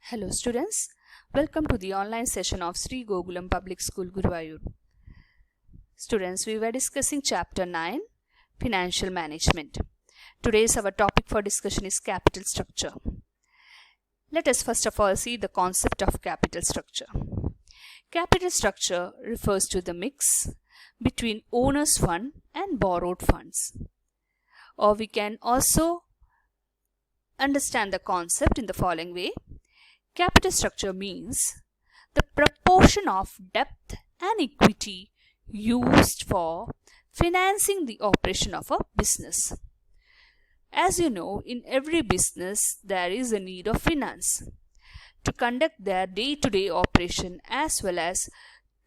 Hello students, welcome to the online session of Sri Gokulam Public School Guruvayur. Students, we were discussing chapter 9, Financial Management. Today's our topic for discussion is capital structure. Let us first of all see the concept of capital structure. Capital structure refers to the mix between owner's fund and borrowed funds. Or we can also understand the concept in the following way. Capital structure means the proportion of debt and equity used for financing the operation of a business. As you know, in every business there is a need of finance to conduct their day-to-day operation as well as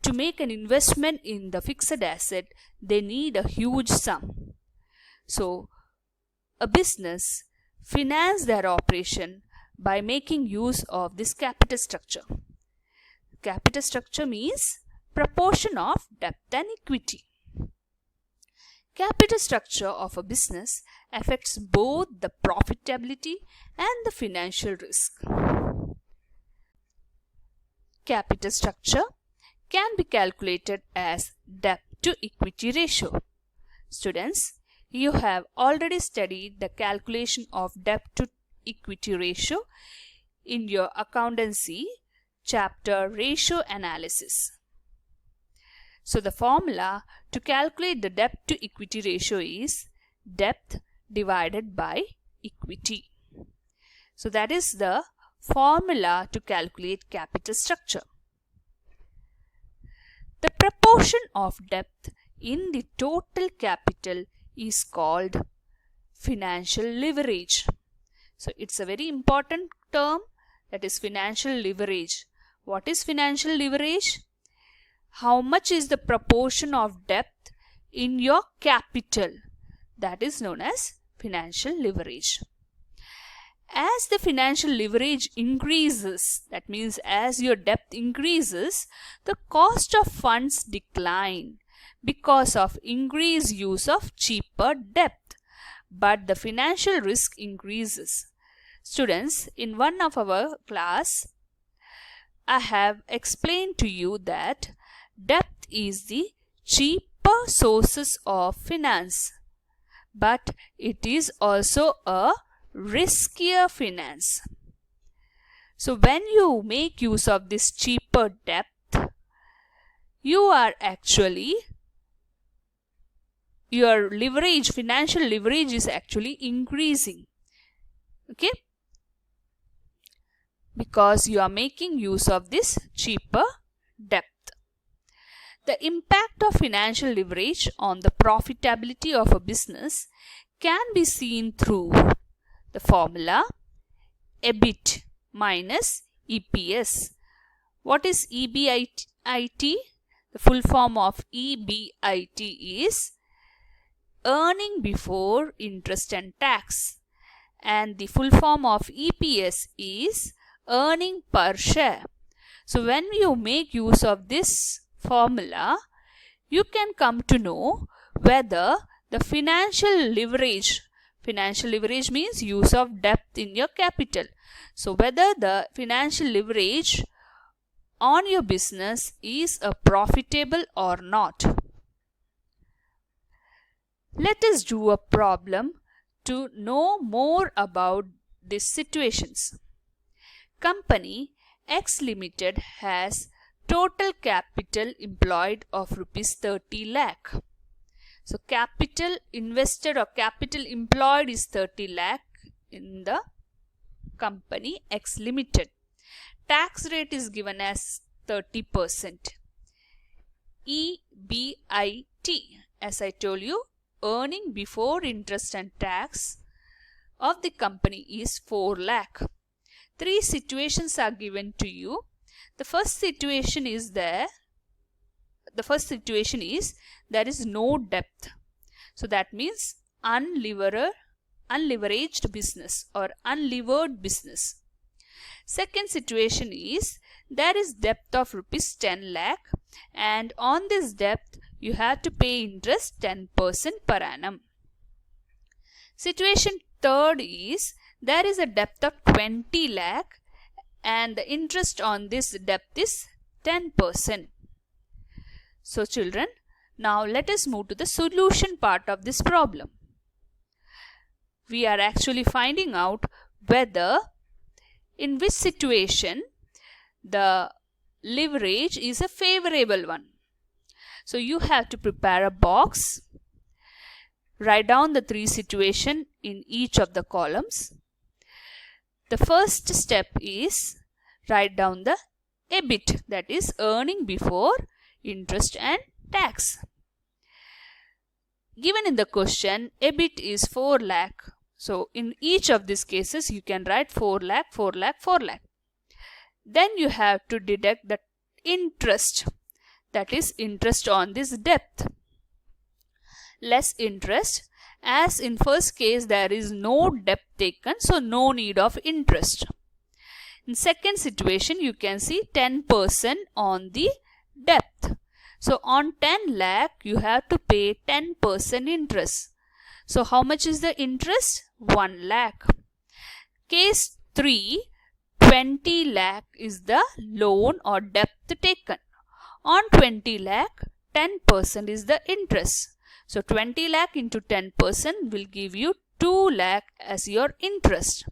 to make an investment in the fixed asset. They need a huge sum. So, a business finance their operation by making use of this capital structure. Capital structure means proportion of debt and equity. Capital structure of a business affects both the profitability and the financial risk. Capital structure can be calculated as debt to equity ratio. Students, you have already studied the calculation of debt to equity ratio in your accountancy chapter ratio analysis. So the formula to calculate the debt to equity ratio is debt divided by equity. So that is the formula to calculate capital structure. The proportion of debt in the total capital is called financial leverage. So it's a very important term, that is financial leverage. What is financial leverage? How much is the proportion of debt in your capital? That is known as financial leverage. As the financial leverage increases, that means as your debt increases, the cost of funds decline because of increased use of cheaper debt, but the financial risk increases. Students, in one of our class, I have explained to you that debt is the cheaper sources of finance, but it is also a riskier finance. So when you make use of this cheaper debt, you are actually, your leverage, financial leverage is actually increasing. Okay? Because you are making use of this cheaper debt. The impact of financial leverage on the profitability of a business can be seen through the formula EBIT minus EPS. What is EBIT? The full form of EBIT is earning before interest and tax, and the full form of EPS is earning per share. So when you make use of this formula, you can come to know whether the financial leverage means use of debt in your capital. So whether the financial leverage on your business is a profitable or not. Let us do a problem to know more about these situations. Company X Limited has total capital employed of rupees 30 lakh. So capital invested or capital employed is 30 lakh in the company X Limited. Tax rate is given as 30%. EBIT, as I told you, earning before interest and tax of the company is 4 lakh. Three situations are given to you. The first situation is there is no debt. So that means unleveraged business or unlevered business. Second situation is there is debt of rupees 10 lakh, and on this debt you have to pay interest 10% per annum. Situation third is there is a debt of 20 lakh and the interest on this debt is 10%. So children, now let us move to the solution part of this problem. We are actually finding out whether in which situation the leverage is a favorable one. So you have to prepare a box, write down the 3 situations in each of the columns. The first step is write down the EBIT, that is earning before interest and tax. Given in the question, EBIT is 4 lakh. So in each of these cases, you can write 4 lakh, 4 lakh, 4 lakh. Then you have to deduct the interest, that is interest on this debt, less interest. As in first case, there is no debt taken, so no need of interest. In second situation, you can see 10% on the debt. So on 10 lakh, you have to pay 10% interest. So how much is the interest? 1 lakh. Case 3, 20 lakh is the loan or debt taken. On 20 lakh, 10% is the interest. So 20 lakh into 10% will give you 2 lakh as your interest.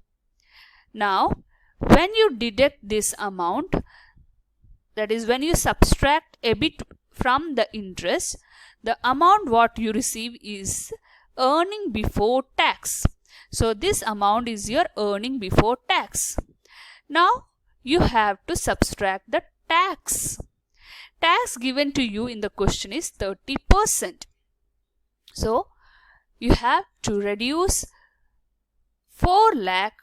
Now, when you deduct this amount, that is when you subtract EBIT from the interest, the amount what you receive is earning before tax. So this amount is your earning before tax. Now you have to subtract the tax. Tax given to you in the question is 30%. So you have to reduce 4 lakh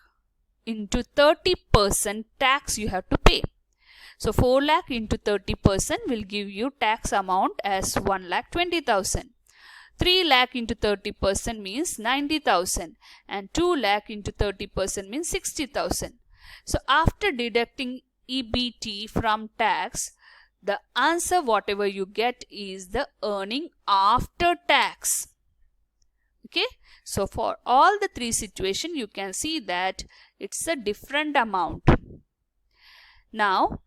into 30% tax you have to pay. So 4 lakh into 30% will give you tax amount as 1,20,000. 3 lakh into 30% means 90,000 and 2 lakh into 30% means 60,000. So after deducting EBT from tax, the answer whatever you get is the earning after tax. Okay, so for all the 3 situations you can see that it's a different amount. Now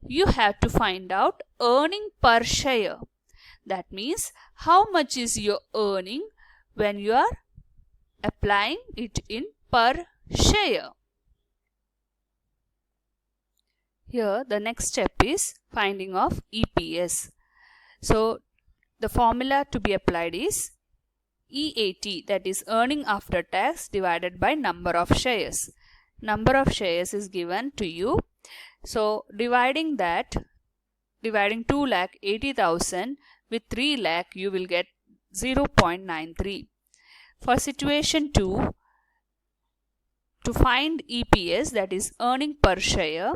you have to find out earning per share. That means how much is your earning when you are applying it in per share. Here the next step is finding of EPS. So the formula to be applied is EAT, that is earning after tax divided by number of shares. Number of shares is given to you. So dividing 2,80,000 with 3 lakh, you will get 0.93. For situation 2, to find EPS, that is earning per share,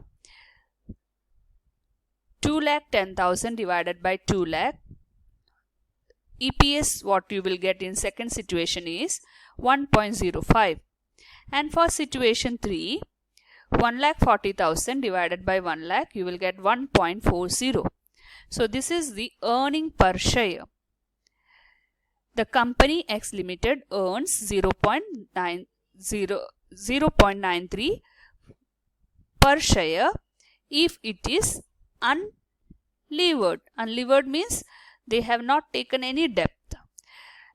2,10,000 divided by 2 lakh. EPS what you will get in second situation is 1.05. And for situation 3, 1,40,000 divided by 1 lakh, you will get 1.40. So this is the earning per share. The company X Limited earns 0.93 per share if it is unlevered. Unlevered means they have not taken any debt.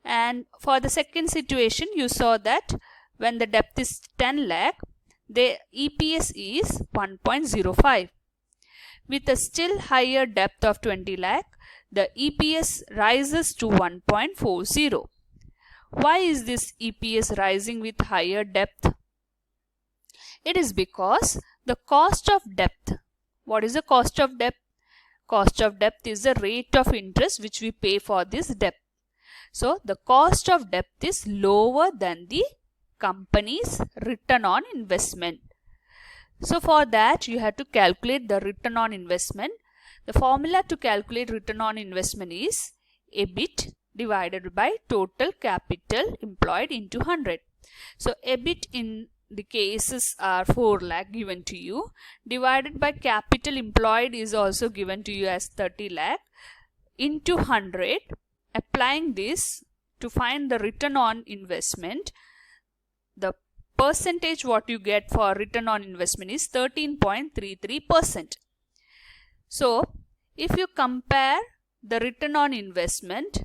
And for the second situation, you saw that when the debt is 10 lakh, the EPS is 1.05. With a still higher debt of 20 lakh, the EPS rises to 1.40. Why is this EPS rising with higher debt? It is because the cost of debt. What is the cost of debt? Cost of debt is the rate of interest which we pay for this debt. So the cost of debt is lower than the company's return on investment. So for that you have to calculate the return on investment. The formula to calculate return on investment is EBIT divided by total capital employed into 100. So EBIT in the cases are 4 lakh given to you, divided by capital employed is also given to you as 30 lakh into 100. Applying this to find the return on investment, the percentage what you get for return on investment is 13.33%. So if you compare the return on investment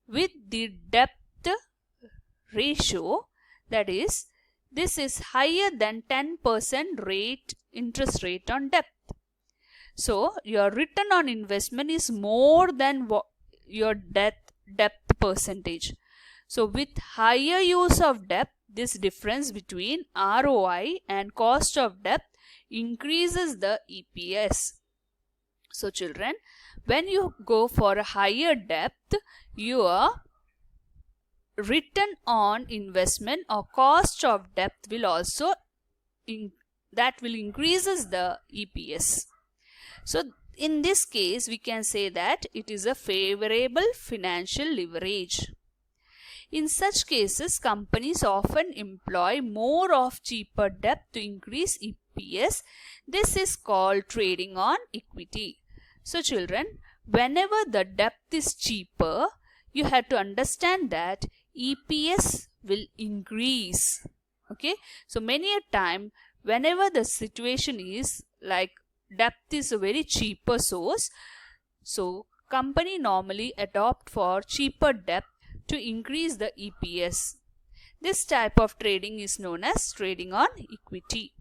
with the debt ratio, that is, this is higher than 10% interest rate on debt. So your return on investment is more than your debt percentage. So with higher use of debt, this difference between ROI and cost of debt increases the EPS. So children, when you go for a higher debt, your return on investment or cost of debt will also increases the EPS. So in this case, we can say that it is a favorable financial leverage. In such cases, companies often employ more of cheaper debt to increase EPS. This is called trading on equity. So children, whenever the debt is cheaper, you have to understand that EPS will increase. Okay, so many a time, whenever the situation is like debt is a very cheaper source, so company normally adopt for cheaper debt to increase the EPS. This type of trading is known as trading on equity.